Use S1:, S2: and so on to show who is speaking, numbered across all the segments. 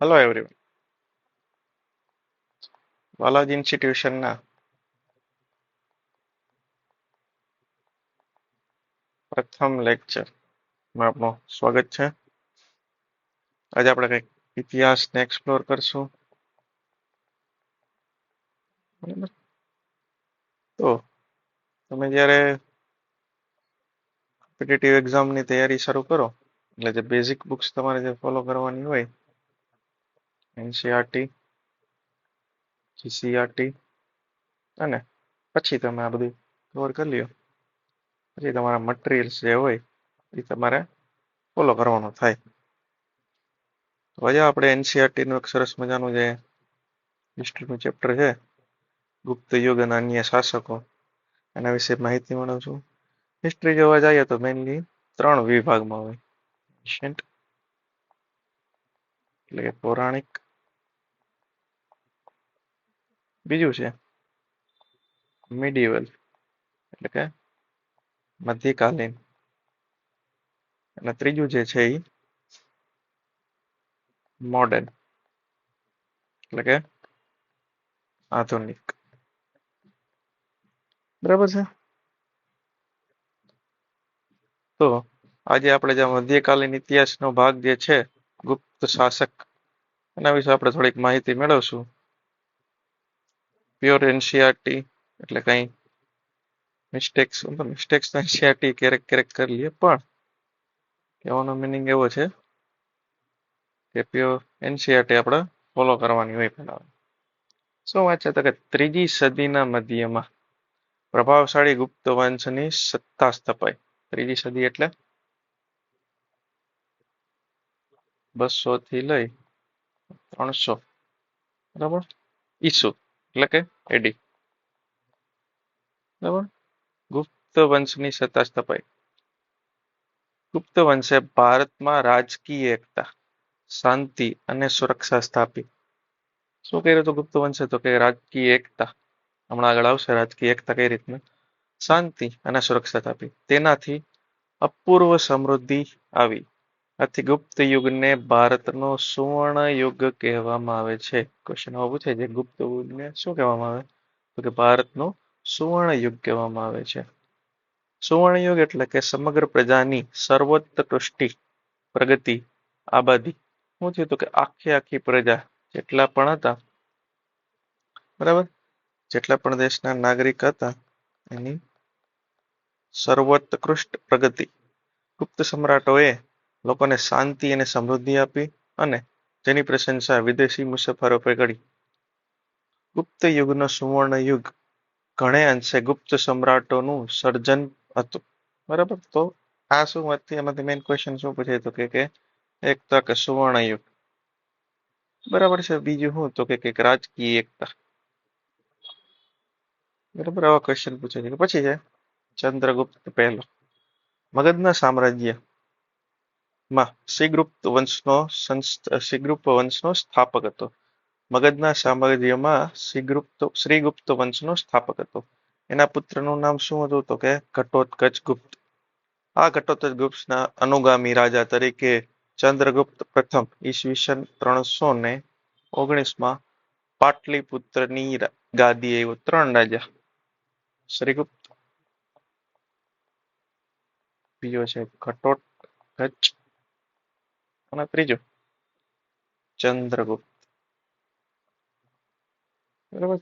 S1: Hello everyone. Balaji ઇન્સ્ટિટ્યુશનના પ્રથમ લેક્ચરમાં આપનું સ્વાગત છે. આજે આપણે કંઈક ઇતિહાસને એક્સપ્લોર કરશું. બરાબર. તો તમે જ્યારે કોમ્પિટિટિવ એક્ઝામની તૈયારી શરૂ કરો એટલે જે બેઝિક બુક્સ તમારે જે ફોલો કરવાની હોય, એનસીઆરટી, જીસીઆરટી, અને પછી તમે આ બધું કવર કરી લ્યો પછી તમારા મટીરિયલ્સ જે હોય એ તમારે ફોલો કરવાનું થાય. તો આજે આપણે એનસીઆરટીનું એક સરસ મજાનું જે હિસ્ટ્રીનું ચેપ્ટર છે, ગુપ્ત યુગ અને અન્ય શાસકો, એના વિશે માહિતી મેળવશું. હિસ્ટ્રી જોવા જઈએ તો મેઇનલી 3 વિભાગમાં હોય. એન્શન્ટ એટલે કે પૌરાણિક, બીજું છે મિડિવલ એટલે કે મધ્યકાલીન, અને ત્રીજું જે છે એ મોડર્ન એટલે કે આધુનિક. બરાબર છે. તો આજે આપણે જે મધ્યકાલીન ઇતિહાસનો ભાગ જે છે, ગુપ્ત શાસક, એના વિશે આપણે થોડીક માહિતી મેળવશું. પ્યોર એનસીઆરટી એટલે કંઈ મિસ્ટેક્સ તો એનસીઆરટી ક્યારેક ક્યારેક કરી લઈએ, પણ કહેવાનો મિનિંગ એવો છે કે પ્યોર એનસીઆરટી આપણે ફોલો કરવાની હોય પહેલા. શું વાત છે? તો કે 3જી સદીના મધ્યમાં પ્રભાવશાળી ગુપ્ત વંશની સત્તા સ્થપાઈ. 3જી સદી એટલે 200 થી લઈ 300, બરાબર, ઈસુ એટલે કે એડી. બરાબર. ગુપ્ત વંશની સત્તા સ્થપાઈ. ગુપ્ત વંશે ભારતમાં રાજકીય એકતા, શાંતિ અને સુરક્ષા સ્થાપી. શું કર્યું હતું ગુપ્ત વંશે? તો કે રાજકીય એકતા, હમણાં આગળ આવશે રાજકીય એકતા કઈ રીતના, શાંતિ અને સુરક્ષા સ્થાપી. તેનાથી અપૂર્વ સમૃદ્ધિ આવી. આથી ગુપ્ત યુગને ભારતનો સુવર્ણ યુગ કહેવામાં આવે છે. ક્વેશ્ચન આવો પૂછે છે, ગુપ્ત યુગને શું કહેવામાં આવે? તો કે ભારતનો સુવર્ણ યુગ કહેવામાં આવે છે. સુવર્ણ યુગ એટલે કે સમગ્ર પ્રજાની સર્વોત્કૃષ્ટિ, પ્રગતિ, આબાદી. શું થયું? તો કે આખી પ્રજા જેટલા પણ હતા, બરાબર, જેટલા પણ દેશના નાગરિક હતા એની સર્વોત્કૃષ્ટ પ્રગતિ. ગુપ્ત સમ્રાટોએ લોકોને શાંતિ અને સમૃદ્ધિ આપી, અને જેની પ્રશંસા વિદેશી મુસાફરોએ કરી. ગુપ્ત યુગનો સુવર્ણ યુગ ઘણે અંશે ગુપ્ત સમ્રાટોનું સર્જન હતું. બરાબર. તો આ શું વાતથી એમાંથી મેઇન ક્વેશ્ચન શું પૂછે? તો કે એક તો કે સુવર્ણ યુગ, બરાબર છે. બીજું શું? તો કે રાજકીય એકતા. બરાબર, આવા ક્વેશ્ચન પૂછે છે. પછી છે ચંદ્રગુપ્ત પહેલો. મગધના સામ્રાજ્યમાં શ્રીગુપ્ત વંશનો સ્થાપક હતો. મગધના સામ્રાજ્યમાં શ્રીગુપ્ત વંશનો સ્થાપક હતો. એના પુત્રનું નામ શું હતું? તો કે ઘટોત્કચ ગુપ્ત. આ ઘટોત્કચ ગુપ્તના અનુગામી રાજા તરીકે ચંદ્રગુપ્ત પ્રથમ ઈસવીસન 319માં પાટલીપુત્રની ગાદી આવ્યો. 3 રાજા, શ્રીગુપ્ત, બીજો છે ઘટોત્કચ, અને ત્રીજો ચંદ્રગુપ્ત. બરાબર.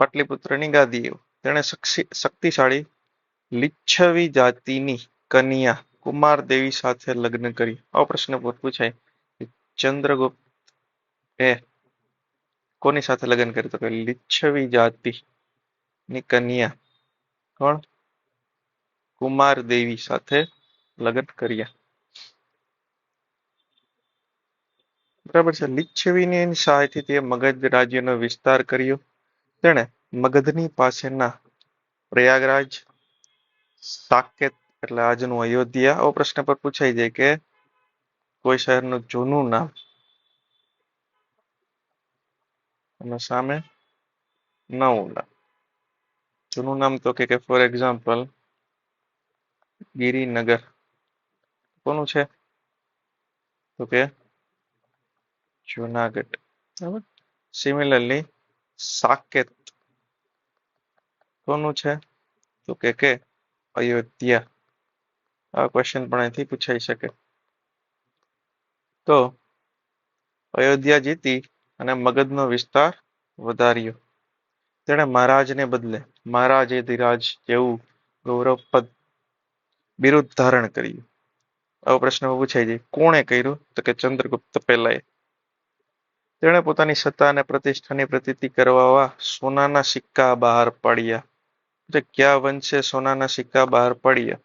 S1: પાટલીપુત્રની ગાદી આવ્યો. તેણે શક્તિશાળી લિચ્છવી જાતિની કન્યા કુમારદેવી સાથે લગ્ન કરી. આવો પ્રશ્ન પૂછાય કે ચંદ્રગુપ્ત એ કોની સાથે લગ્ન કર્યું? તો કે લિચ્છવી જાતિની કન્યા કોણ? કુમારદેવી સાથે લગ્ન કર્યા. બરાબર છે. લિચ્છવીની સહાયથી તે મગધ રાજ્યનો વિસ્તાર કર્યો. તેણે મગધની પાસેના પ્રયાગરાજ, સાકેત એટલે આજનું અયોધ્યા, આવો પ્રશ્ન પર પૂછાઈ જાય કે કોઈ શહેરનું જૂનું નામ અને સામે નવું નામ. જૂનું નામ તો કે ફોર એક્ઝામ્પલ ગિરિનગર કોનું છે? તો કે જુનાગઢ. બરાબર. સિમિલરલી સાકેત કોનું છે? તો કે અયોધ્યા. આ ક્વેશ્ચન પણ અહીંથી પૂછાઈ શકે. તો અયોધ્યા જીતી અને મગધનો વિસ્તાર વધાર્યો. તેણે મહારાજને બદલે મહારાજે ધીરાજ જેવું ગૌરવપદ બિરુદ ધારણ કર્યું. આવો પ્રશ્ન પૂછાય છે. કોણે કર્યું? તો કે ચંદ્રગુપ્ત પહેલાએ. તેણે પોતાની સત્તા અને પ્રતિષ્ઠાની પ્રતીતિ કરવા સોનાના સિક્કા બહાર પાડ્યા. તો કયા વંશે સોનાના સિક્કા બહાર પાડ્યા?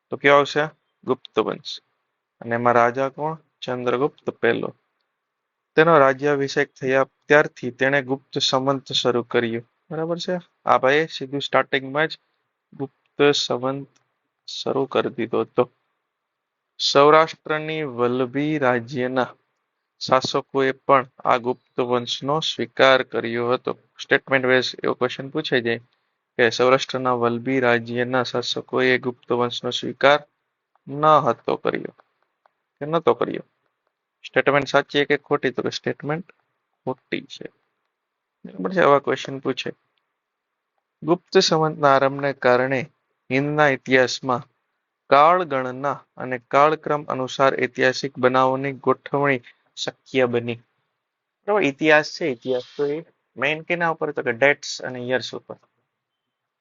S1: તો કયો આવશે? ગુપ્ત વંશ. અને એમાં રાજા કોણ? ચંદ્રગુપ્ત પહેલો. તેનો રાજ્યાભિષેક થયા ત્યારથી તેણે ગુપ્ત સંવંત શરૂ કર્યું. બરાબર છે. આ ભાઈ સીધું સ્ટાર્ટિંગમાં જ ગુપ્ત સંવંત શરૂ કરી દીધો હતો. સૌરાષ્ટ્રની વલ્લભી રાજ્યના શાસકોએ પણ આ ગુપ્ત વંશનો સ્વીકાર કર્યો હતો. સ્ટેટમેન્ટ વાઇઝ એવો ક્વેશ્ચન પૂછાઈ જાય કે સૌરાષ્ટ્રના વલ્લભી રાજ્યના શાસકોએ ગુપ્ત વંશનો સ્વીકાર ન હતો કર્યો કે નતો કર્યો. સ્ટેટમેન્ટ સાચી કે ખોટી? તો કે સ્ટેટમેન્ટ ખોટી છે. બરાબર છે. આવા ક્વેશ્ચન પૂછે. ગુપ્ત સંવંતના આરંભને કારણે હિંદના ઇતિહાસમાં કાળગણના અને કાળક્રમ અનુસાર ઐતિહાસિક બનાવોની ગોઠવણી શક્ય બની. બરાબર. ઇતિહાસ છે. ઇતિહાસ તો એ મેઇન કેના ઉપર? તો કે ડેટ્સ અને યર્સ ઉપર.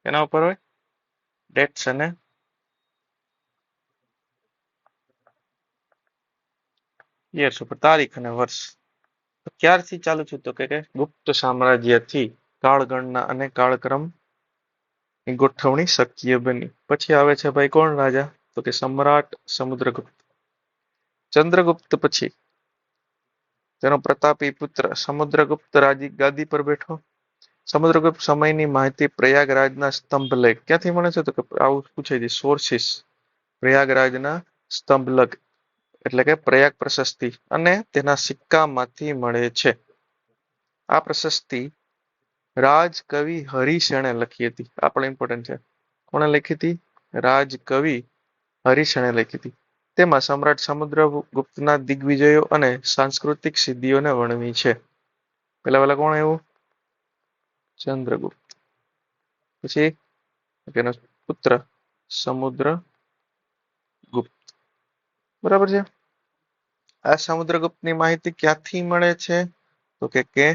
S1: કેના ઉપર હોય? ડેટ્સ અને યર્સ ઉપર, તારીખ અને વર્ષ. તો ક્યારથી ચાલુ થયું? તો કે ગુપ્ત સામ્રાજ્યથી કાળગણના અને કાળક્રમ ની ગોઠવણી શક્ય બની. પછી આવે છે ભાઈ કોણ રાજા? તો કે સમ્રાટ સમુદ્રગુપ્ત. ચંદ્રગુપ્ત પછી તેનો પ્રતાપી પુત્ર સમુદ્રગુપ્ત ગાદી પર બેઠો. સમુદ્રગુપ્ત સમયની માહિતી પ્રયાગરાજના સ્તંભલેખ ક્યાંથી મળે છે? તો કે આવું પૂછાય છે. સોર્સિસ પ્રયાગરાજના સ્તંભલેખ એટલે કે પ્રયાગ પ્રશસ્તિ અને તેના સિક્કામાંથી મળે છે. આ પ્રશસ્તિ રાજકવિ હરિસેણે લખી હતી. આ પણ ઇમ્પોર્ટન્ટ છે. કોણે લખી હતી? રાજકવિ હરિસેણે લખી હતી. તેમાં સમ્રાટ સમુદ્રગુપ્તના દિગ્વિજયો અને સાંસ્કૃતિક સિદ્ધિઓને વર્ણવી છે. પેલા કોણ આવ્યું? ચંદ્રગુપ્ત. પછી તેનો પુત્ર સમુદ્રગુપ્ત. બરાબર છે. આ સમુદ્રગુપ્તની માહિતી ક્યાંથી મળે છે? તો કે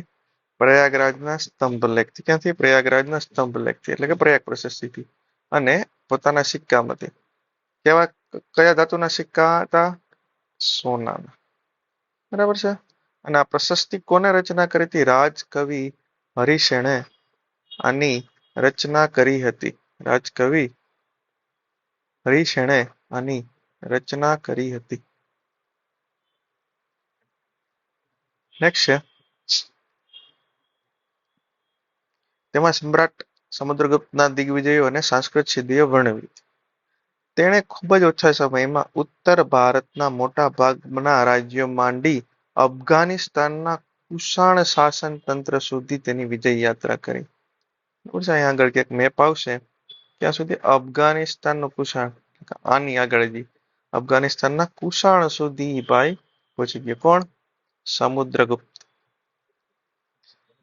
S1: પ્રયાગરાજના સ્તંભલેખથી. ક્યાંથી? પ્રયાગરાજના સ્તંભલેખથી એટલે કે પ્રયાગ પ્રશસ્તિથી અને પોતાના સિક્કામાંથી. કયા ધાતુના સિક્કા હતા? સોનાના. બરાબર છે. અને આ પ્રશસ્તિ કોને રચના કરી હતી? રાજકવિ હરિસેણે આની રચના કરી હતી. રાજકવિ હરિસેણે આની રચના કરી હતી. નેક્સ્ટ છે. તેમાં સમ્રાટ સમુદ્રગુપ્તના દિગ્વિજયો અને સાંસ્કૃતિક સિદ્ધિઓ વર્ણવી. તેણે ખૂબ જ ઓછા સમયમાં ઉત્તર ભારતના મોટા ભાગના રાજ્યો માંડી અફઘાનિસ્તાનના કુષાણ શાસન તંત્ર સુધી તેની વિજય યાત્રા કરી. અહીંયા આગળ ક્યાંક મેપ આવશે. ત્યાં સુધી અફઘાનિસ્તાનનું કુષાણ, આની આગળ અફઘાનિસ્તાનના કુષાણ સુધી ભાઈ પહોંચી ગયો. કોણ? સમુદ્રગુપ્ત.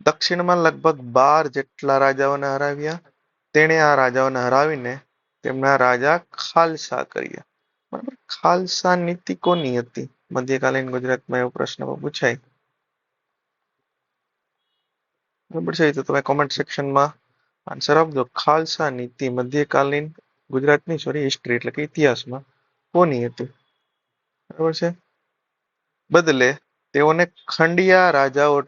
S1: દક્ષિણમાં લગભગ 12 જેટલા રાજાઓને હરાવ્યા. તેણે આ રાજાઓને હરાવીને તેમના રાજા ખાલસા કર્યા. બરાબર. ખાલસા નીતિ કોની હતી? મધ્યકાલીન ગુજરાતમાં એવો પ્રશ્ન પૂછાય. બરાબર છે. તો તમે કોમેન્ટ સેક્શનમાં આન્સર આપજો. ખાલસા નીતિ મધ્યકાલીન ગુજરાતની હિસ્ટ્રી એટલે કે ઇતિહાસમાં કોની હતી? બરાબર છે. બદલે તેઓને ખંડિયા રાજાઓ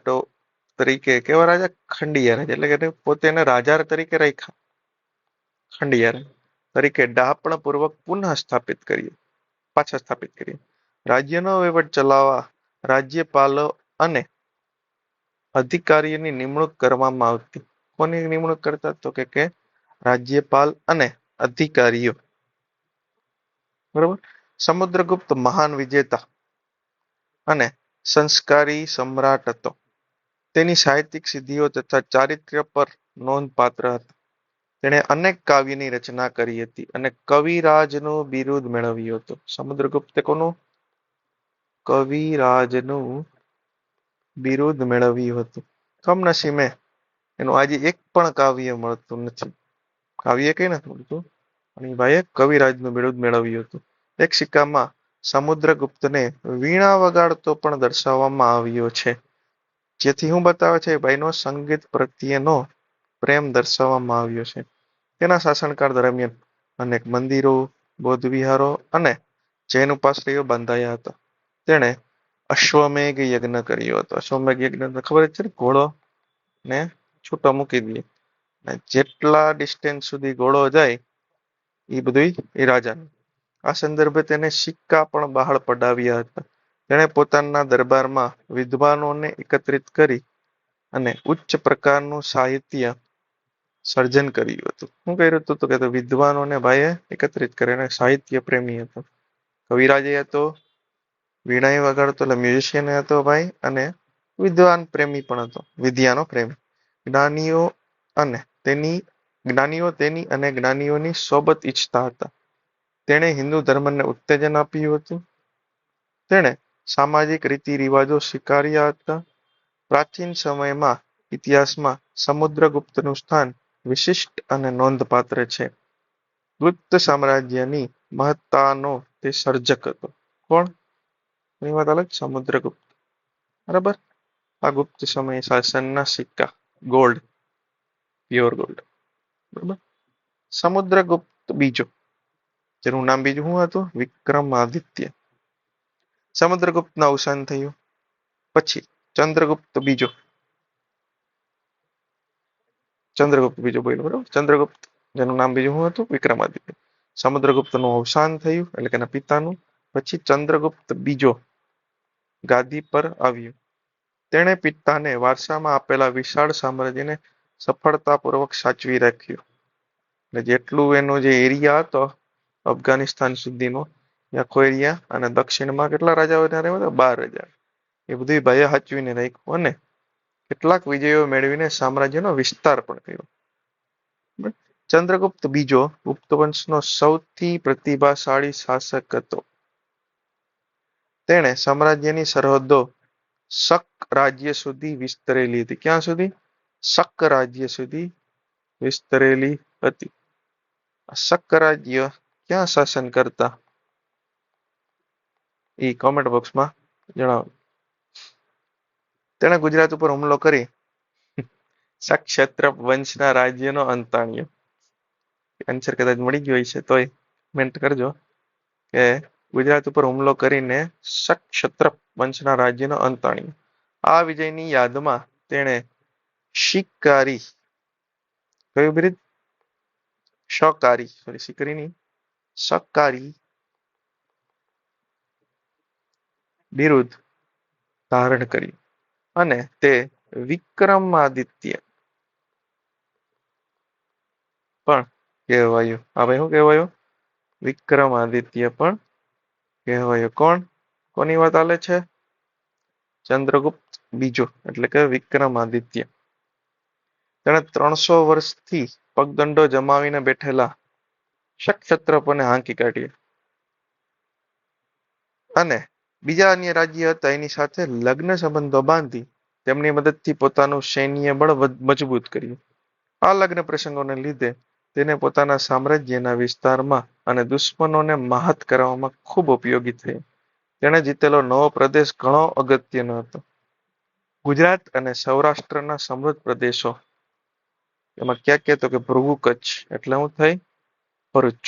S1: તરીકે, કેવા રાજા? ખંડિયા રાજા એટલે કે પોતે રાજા તરીકે રાખ્યા. ખંડિયા તરીકે ડહાપણપૂર્વક પુનઃ સ્થાપિત કર્યું. પાછા સ્થાપિત કર્યું. રાજ્યનો વહીવટ ચલાવવા રાજ્યપાલો અને અધિકારીઓની નિમણૂક કરવામાં આવતી. કોની નિમણૂક કરતા? તો કે રાજ્યપાલ અને અધિકારીઓ. બરાબર. સમુદ્રગુપ્ત મહાન વિજેતા અને સંસ્કારી સમ્રાટ હતો. તેની સાહિત્યિક સિદ્ધિઓ તથા ચારિત્ર્ય પર નોંધપાત્ર હતા. તેણે અનેક કાવ્યની રચના કરી હતી અને કવિરાજનું બિરુદ મેળવ્યું હતું. સમુદ્રગુપ્તે કોનું? કવિરાજનું બિરુદ મેળવ્યું હતું. કમનસીબે એનું આજે એક પણ કાવ્ય મળતું નથી. કાવ્ય કઈ નથી મળતું. અને ભાઈએ કવિરાજનું બિરુદ મેળવ્યું હતું. એક સિક્કામાં સમુદ્રગુપ્તને વીણા વગાડતો પણ દર્શાવવામાં આવ્યો છે. જેથી હું બતાવે છે ભાઈનો સંગીત પ્રત્યેનો પ્રેમ દર્શાવવામાં આવ્યો છે. તેના શાસનકાળ દરમિયાન અનેક મંદિરો, બૌદ્ધ વિહારો અને જૈન ઉપાશ્રયો બંધાયા હતા. તેણે અશ્વમેઘ યજ્ઞ કર્યો હતો. અશ્વમેઘ યજ્ઞ ખબર જ છે ને, ઘોડો ને છૂટો મૂકી દઈએ. જેટલા ડિસ્ટન્સ સુધી ઘોડો જાય એ બધું એ રાજાનું. આ સંદર્ભે તેને સિક્કા પણ બહાર પડાવ્યા હતા. તેણે પોતાના દરબારમાં વિદ્વાનોને એકત્રિત કરી અને ઉચ્ચ પ્રકારનું સાહિત્ય સર્જન કર્યું હતું. શું કર્યું હતું? તો કે વિદ્વાનોને ભાઈએ એકત્રિત કરીને સાહિત્ય પ્રેમી હતો. કવિરાજે હતો, વીણાએ વગાડતો એટલે મ્યુઝિશિયન હતો ભાઈ, અને વિદ્વાન પ્રેમી પણ હતો, વિદ્યાનો પ્રેમી. જ્ઞાનીઓ અને તેની અને જ્ઞાનીઓની સોબત ઈચ્છતા હતા. તેણે હિન્દુ ધર્મને ઉત્તેજન આપ્યું હતું. તેણે સામાજિક રીતિ રિવાજો સ્વીકાર્યા હતા. પ્રાચીન સમયમાં ઇતિહાસમાં સમુદ્રગુપ્તનું સ્થાન વિશિષ્ટ અને નોંધપાત્ર છે. ગુપ્ત સામ્રાજ્યની મહત્તાનો તે સર્જક હતો. કોણ? એની વાત અલગ, સમુદ્રગુપ્ત. બરાબર. આ ગુપ્ત સમય શાસનના સિક્કા, ગોલ્ડ, પ્યોર ગોલ્ડ. બરાબર. સમુદ્રગુપ્ત બીજો, જેનું નામ બીજું શું હતું? વિક્રમાદિત્ય. સમુદ્રગુપ્તનું અવસાન થયું પછી ચંદ્રગુપ્ત બીજો બોલ્યો, બરાબર. ચંદ્રગુપ્ત, જેનું નામ બીજું શું હતું? વિક્રમાદિત્ય. સમુદ્રગુપ્તનું અવસાન થયું, એટલે કે એના પિતાનું. પછી ચંદ્રગુપ્ત બીજો ગાદી પર આવ્યો. તેણે પિતાને વારસામાં આપેલા વિશાળ સામ્રાજ્યને સફળતાપૂર્વક સાચવી રાખ્યું. એટલે જેટલું એનો જે એરિયા હતો અફઘાનિસ્તાન સુધીનો, આખો એરિયા, અને દક્ષિણમાં કેટલા રાજાઓ ત્યાં રહેતા? 12 રાજા. એ બધું ભાઈએ સાચવીને રાખ્યું અને કેટલાક વિજયો મેળવીને સામ્રાજ્યનો વિસ્તાર પણ કર્યો. ચંદ્રગુપ્ત બીજો ગુપ્ત વંશનો સૌથી પ્રતિભાશાળી શાસક હતો. તેણે સામ્રાજ્યની સરહદો શક રાજ્ય સુધી વિસ્તરેલી હતી. ક્યાં સુધી? શક રાજ્ય સુધી વિસ્તરેલી હતી. શક રાજ્ય ક્યાં શાસન કરતા? એ કોમેન્ટ બોક્સમાં જણાવો. તેણે ગુજરાત ઉપર હુમલો કરી સક્ષત્રપ વંશના રાજ્યનો અંત આણ્યો. આન્સર કદાચ મળી ગયો છે તોય કમેન્ટ કરજો કે ગુજરાત ઉપર હુમલો કરીને સક્ષત્રપ વંશના રાજ્યનો અંત આણ્યો. આ વિજયની યાદમાં તેણે શિકારી, કયું બિરુદ? શકારી, સોરી શિકારી નહીં, સકારી બિરુદ ધારણ કર્યું અને તે વિક્રમાદિત્ય પણ કહેવાયું. આ ભાઈ શું કહેવાયું? વિક્રમાદિત્ય પણ કહેવાયું. કોણ? કોની વાત આલે છે? ચંદ્રગુપ્ત બીજો, એટલે કે વિક્રમાદિત્ય. તેણે 300 વર્ષથી પગદંડો જમાવીને બેઠેલા ક્ષત્રપોને હાંકી કાઢ્યા અને બીજા અન્ય રાજ્ય હતા એની સાથે લગ્ન સંબંધો બાંધી તેમની મદદથી પોતાનું સૈન્ય બળ મજબૂત કર્યું. આ લગ્ન પ્રસંગોને લીધે તેને પોતાના સામ્રાજ્યના વિસ્તારમાં અને દુશ્મનોને માહત કરવામાં ખૂબ ઉપયોગી થયો. તેણે જીતેલો નવો પ્રદેશ ઘણો અગત્યનો હતો. ગુજરાત અને સૌરાષ્ટ્રના સમૃદ્ધ પ્રદેશો, એમાં ક્યાં ક્યાં? તો કે ભૃગુ કચ્છ, એટલે હું થઈ? ભરૂચ.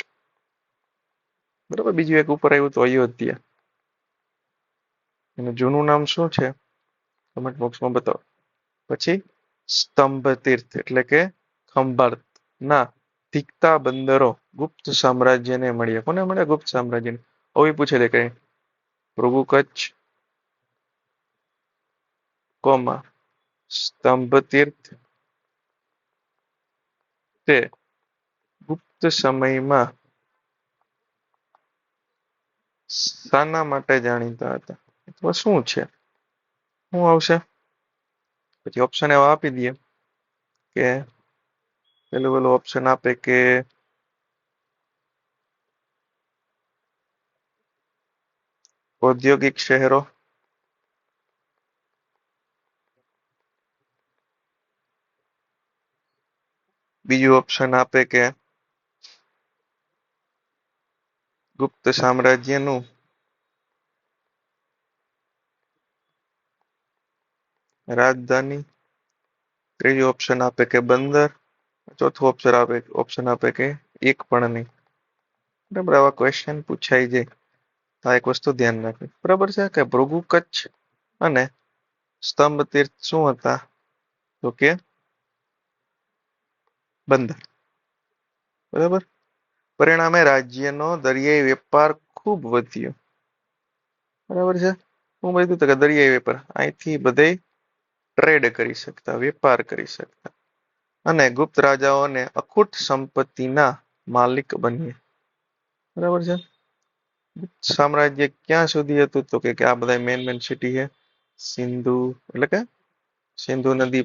S1: બરાબર. બીજું એક ઉપર આવ્યું તો અયોધ્યા. એનું જૂનું નામ શું છે? કમેન્ટ બોક્સમાં બતાવો. પછી સ્તંભ તીર્થ, એટલે કે ખંભાત ના ધીકતા બંદરો ગુપ્ત સામ્રાજ્યને મળ્યા. કોને મળ્યા? ગુપ્ત સામ્રાજ્યને. હવે પૂછે લે કઈ ભૃગુ કચ્છ કોમાં સ્તંભ તીર્થ તે ગુપ્ત સમયમાં શાના માટે જાણીતા હતા? અથવા શું છે? શું આવશે? પછી ઓપ્શન એવા આપી દઈએ કે પેલું ઓપ્શન આપે કે ઔદ્યોગિક શહેરો, બીજું ઓપ્શન આપે કે ગુપ્ત સામ્રાજ્યનું રાજધાની, ત્રીજું ઓપ્શન આપે કે બંદર, ચોથું ઓપ્શન આપે કે એક પણ નહીં. બરાબર, આવા ક્વેશ્ચન પૂછાઈ જાય તો આ એક વસ્તુ ધ્યાન રાખવી. બરાબર છે કે ભૃગુ કચ્છ અને સ્તંભ તીર્થ શું હતા? તો કે બંદર. બરાબર. પરિણામે રાજ્યનો દરિયાઈ વેપાર ખૂબ વધ્યો. બરાબર છે. હું બધું તો કે દરિયાઈ વેપાર અહીંથી બધે ટ્રેડ કરી શકતા, વેપાર કરી શકતા, અને ગુપ્ત રાજાઓને અખૂટ સંપત્તિના માલિક બન્યા. બરાબર છે. ગુપ્ત સામ્રાજ્ય ક્યાં સુધી હતું? તો કે આ બધા મેન સિટી છે. સિંધુ એટલે કે સિંધુ નદી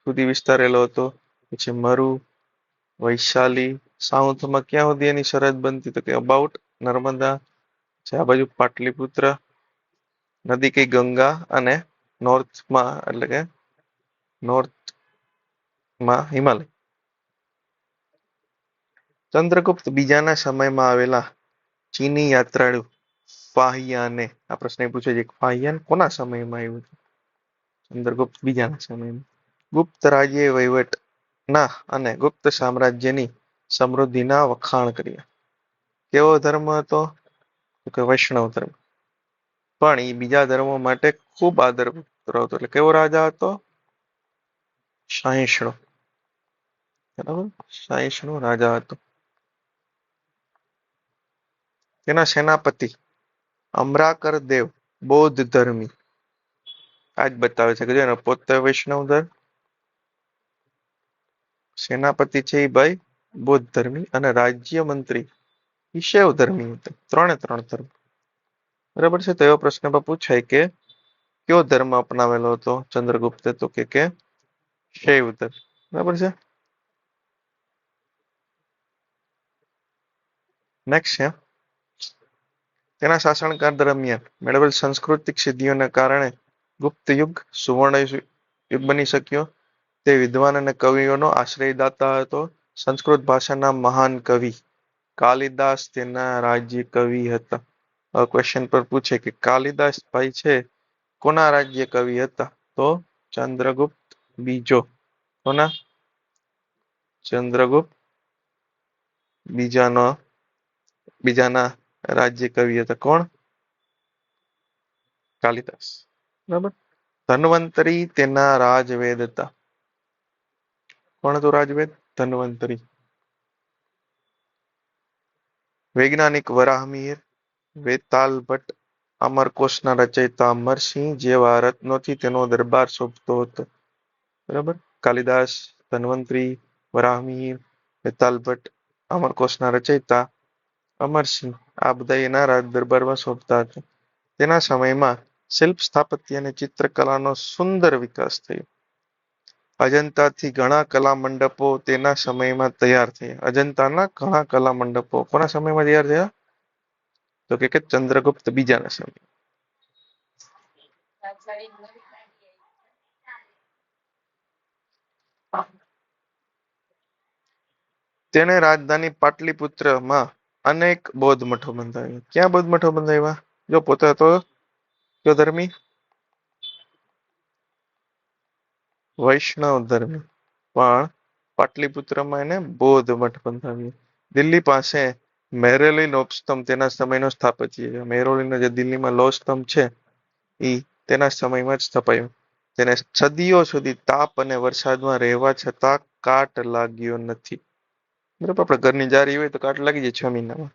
S1: સુધી વિસ્તારેલો હતો. પછી મરુ, વૈશાલી, સાઉથમાં ક્યાં સુધી એની સરહદ બનતી? તો કે અબાઉટ નર્મદા. આ બાજુ પાટલીપુત્ર નદી કઈ ગંગા, અને નોર્થમાં એટલે કે નોર્થમાં હિમાલય. ચંદ્રગુપ્ત બીજાના સમયમાં આવેલા ચીની યાત્રાળુ ફાહિયાને, આ પ્રશ્ન પૂછે છે ફાહિયાન કોના સમયમાં આવ્યું હતું? ચંદ્રગુપ્ત બીજાના સમયમાં. ગુપ્ત રાજ્ય વહીવટ ના અને ગુપ્ત સામ્રાજ્યની સમૃદ્ધિના વખાણ કર્યા. કેવો ધર્મ હતો? તો કે વૈષ્ણવ ધર્મ. પણ એ બીજા ધર્મો માટે ખૂબ આદર હતો. એટલે કેવો રાજા હતો? સહિષ્ણુ. બરાબર, સહિષ્ણુ રાજા હતો. તેના સેનાપતિ અમરાકર દેવ બૌદ્ધ ધર્મી. આજ બતાવે છે કે જેનો પોતે વૈષ્ણવ ધર્મ, સેનાપતિ છે એ ભાઈ બૌદ્ધ ધર્મી, અને રાજ્ય મંત્રી એ શૈવ ધર્મી હતા. ત્રણે ત્રણ ધર્મ. બરાબર છે. તો એવો પ્રશ્ન પર પૂછાય કે કયો ધર્મ અપનાવેલો હતો ચંદ્રગુપ્તે? તો કે શૈવ ધર્મ. બરાબર છે. નેક્સ્ટ છે તેના શાસનકાળ દરમિયાન મેળવેલ સાંસ્કૃતિક સિદ્ધિઓને કારણે ગુપ્ત યુગ સુવર્ણ યુગ બની શક્યો. તે વિદ્વાન અને કવિઓનો આશ્રયદાતા હતો. સંસ્કૃત ભાષાના મહાન કવિ કાલિદાસ તેના રાજ્ય કવિ હતા. ક્વેશ્ચન પર પૂછે કે કાલિદાસ ભાઈ છે કોના રાજ્ય કવિ હતા? તો ચંદ્રગુપ્ત બીજો. કોના? ચંદ્રગુપ્ત બીજાના રાજ્ય કવિ હતા. કોણ? કાલિદાસ. બરાબર. ધન્વંતરી તેના રાજવેદ હતા. કોણ હતું રાજવેદ? ધન્વંતરી. વૈજ્ઞાનિક વરાહમિહિર, વેતાલ ભટ્ટ, અમરકોશના રચયિતા અમરસિંહ જેવા રત્નોથી તેનો દરબાર શોભતો હતો. બરાબર. કાલિદાસ, ધન્વંતરી, વરાહમિહિર, વેતાલ ભટ્ટ, અમરકોશના રચયિતા અમરસિંહ, આ બધા એના રાજ દરબારમાં શોભતા હતા. તેના સમયમાં શિલ્પ સ્થાપત્ય અને ચિત્રકલાનો સુંદર વિકાસ થયો. અજંતાથી ઘણા કલા મંડપો તેના સમયમાં તૈયાર થયા. અજંતાના ઘણા કલા મંડપો કોના સમયમાં તૈયાર થયા? તો કે ચંદ્રગુપ્ત બીજાના સમય. તેણે રાજધાની પાટલીપુત્રમાં અનેક બૌદ્ધ મઠો બંધાવ્યા. ક્યાં બૌદ્ધ મઠો બંધાવ્યા? જો પોતે હતો કયો ધર્મી? વૈષ્ણવ ધર્મી, પણ પાટલીપુત્રમાં એને બૌદ્ધ મઠ બંધાવ્યો. દિલ્હી પાસે મેહરૌલી લોહસ્તંભ તેના સમયનો સ્થાપત્ય છે. મેહરૌલીનો જે દિલ્હીમાં લોહસ્તંભ છે એ તેના સમયમાં જ સ્થપાયો. તેને સદીઓ સુધી તાપ અને વરસાદમાં રહેવા છતાં કાટ લાગ્યો નથી. બરાબર. આપણે ઘરની જારી હોય તો કાટ લાગી જાય 6 મહિનામાં.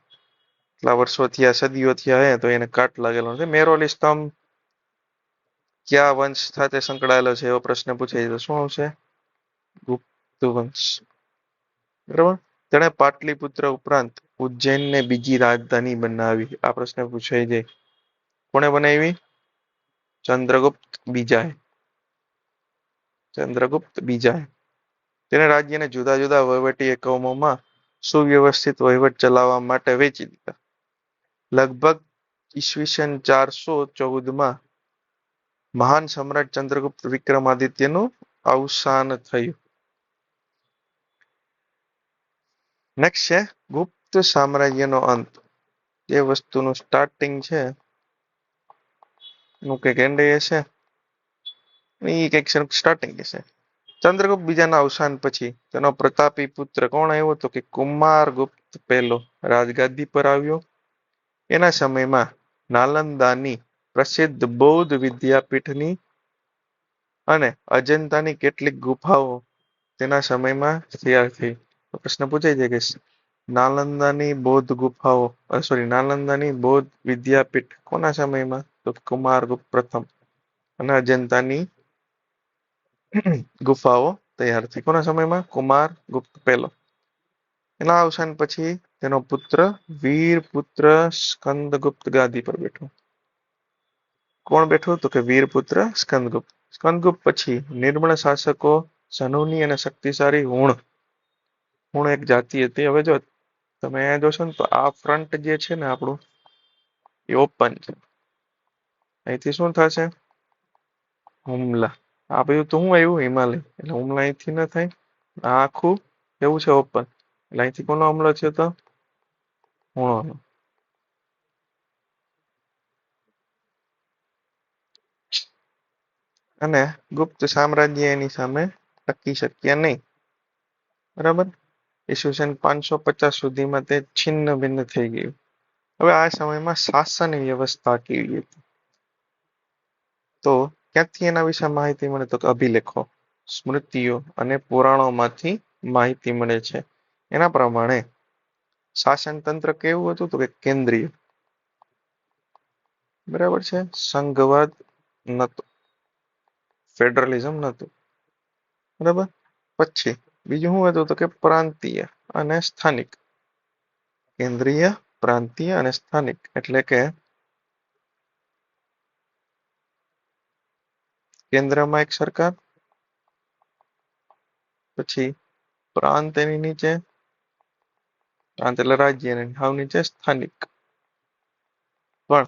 S1: એટલા વર્ષો થયા, સદીઓ થયા હે તો એને કાટ લાગેલો નથી. મેહરૌલી સ્તંભ કયા વંશ સાથે સંકળાયેલો છે એવો પ્રશ્ન પૂછાય તો શું આવશે? ગુપ્ત વંશ. બરાબર. તેણે પાટલીપુત્ર ઉપરાંત ઉજ્જૈનને બીજી રાજધાની બનાવી. આ પ્રશ્ન પૂછાઈ જાય. કોણે બનાવી? ચંદ્રગુપ્ત બીજાએ. ચંદ્રગુપ્ત બીજાએ. તેને રાજ્યને જુદા જુદા વહીવટી એકમોમાં સુવ્યવસ્થિત વહીવટ ચલાવવા માટે વેચી દીધા. લગભગ ઈસવીસન 414માં મહાન સમ્રાટ ચંદ્રગુપ્ત વિક્રમાદિત્યનું અવસાન થયું. નેક્સ્ટ છે ગુપ્ત સામ્રાજ્યનો અંત. જે વસ્તુનું સ્ટાર્ટિંગ છે નું કંઈક એન્ડ હશે એ કંઈક સ્ટાર્ટિંગ હશે. ચંદ્રગુપ્ત બીજાના અવસાન પછી તેનો પ્રતાપી પુત્ર કોણ આવ્યો તો કે કુમારગુપ્ત પહેલો રાજગાદી પર આવ્યો. એના સમયમાં નાલંદાની પ્રસિદ્ધ બૌદ્ધ વિદ્યાપીઠની અને અજંતાની કેટલીક ગુફાઓ તેના સમયમાં તૈયાર થઈ. પ્રશ્ન પૂછાય છે કે નાલંદાની બૌદ્ધ ગુફાઓ સોરી નાલંદાની બૌદ્ધ વિદ્યાપીઠ કોના સમયમાં તો કુમારગુપ્ત પ્રથમ અને અજંતાની ગુફાઓ તૈયાર થઈ કોના સમયમાં કુમારગુપ્ત પહેલો. એના અવસાન પછી તેનો પુત્ર વીરપુત્ર સ્કંદગુપ્ત ગાદી પર બેઠો. કોણ બેઠું તો કે વીરપુત્ર સ્કંદગુપ્ત. સ્કંદગુપ્ત પછી નિર્મળ શાસકો ઝનૂની અને શક્તિશાળી હુણ. હુણ એક જાતિ હતી. હવે જો તમે અહીંયા જોશો ને તો આ ફ્રન્ટ જે છે ને આપણું એ ઓપન છે. અહીંથી શું થશે હુમલા. આ બધું તો શું આવ્યું હિમાલય એટલે હુમલા અહીંથી ન થાય. આ આખું એવું છે ઓપન એટલે અહીંથી કોનો હુમલો છે તો હુણોનો. અને ગુપ્ત સામ્રાજ્ય એની સામે ટકી શક્યા નહીં. બરાબર. ઈસવીસન 550 સુધીમાં તે છિન્ન ભિન્ન થઈ ગયું. હવે આ સમયમાં શાસન વ્યવસ્થા કેવી હતી તો ક્યાંથી એના વિશે માહિતી મળે તો અભિલેખો સ્મૃતિઓ અને પુરાણોમાંથી માહિતી મળે છે. એના પ્રમાણે શાસન તંત્ર કેવું હતું તો કે કેન્દ્રીય. બરાબર છે. સંઘવાદ નતો, ફેડરલિઝમ નતું. બરાબર. પછી બીજું શું હતું તો કે પ્રાંતીય અને સ્થાનિક. કેન્દ્રીય, પ્રાંતીય અને સ્થાનિક એટલે કે કેન્દ્રમાં એક સરકાર, પછી પ્રાંત એની નીચે, પ્રાંત એટલે રાજ્ય, હાવ નીચે સ્થાનિક. પણ